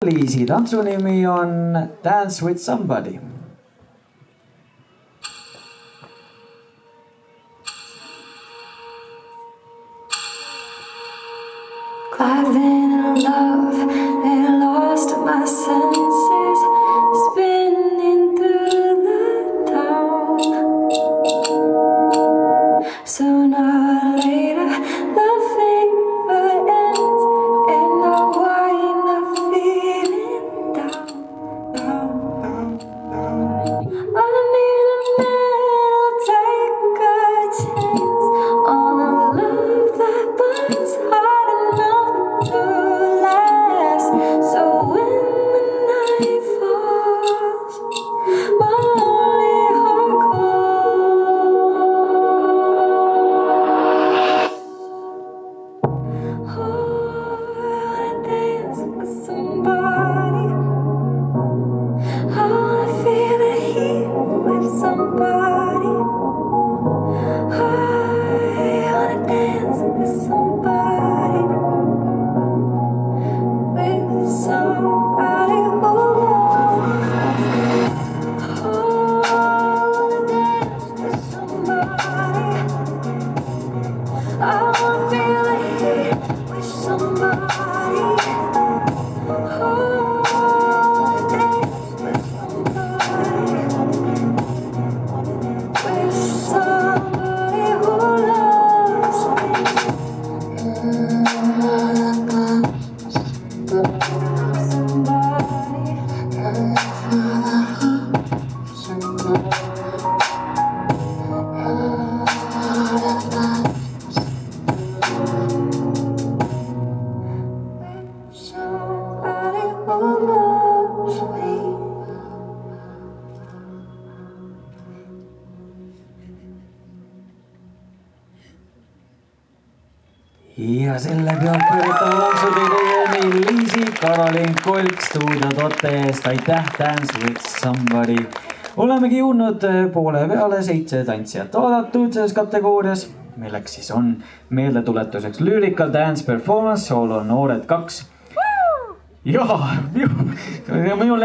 Liisi tantsu nimi on Dance with Somebody. Climbing in love and I lost my senses, spinning through the town. Sooner or later, the fever ends, and I wind up feeling down. I need a man who'll take a chance on a love that burns hard enough to last. So when the night falls, my lonely heart calls. Oh, I wanna dance with somebody. I wanna feel the heat with somebody. I wanna dance with somebody. With somebody who loves me. Oh, I wanna dance with somebody. I wanna feel the heat with somebody. Oh, I wanna dance with somebody. With somebody who loves me. Somebody who loves me. Ja selle pealt pööritame tantsuteile Liisi, Karolin Kolk stuudiotote eest. Aitäh, Dance with Somebody. Olemegi jõudnud poole peale 7 tantsijat oodatud selles kategoorias, milleks siis on meeldetuletuseks Lyrical Dance Performance, soolo Noored 2. Jaa, minu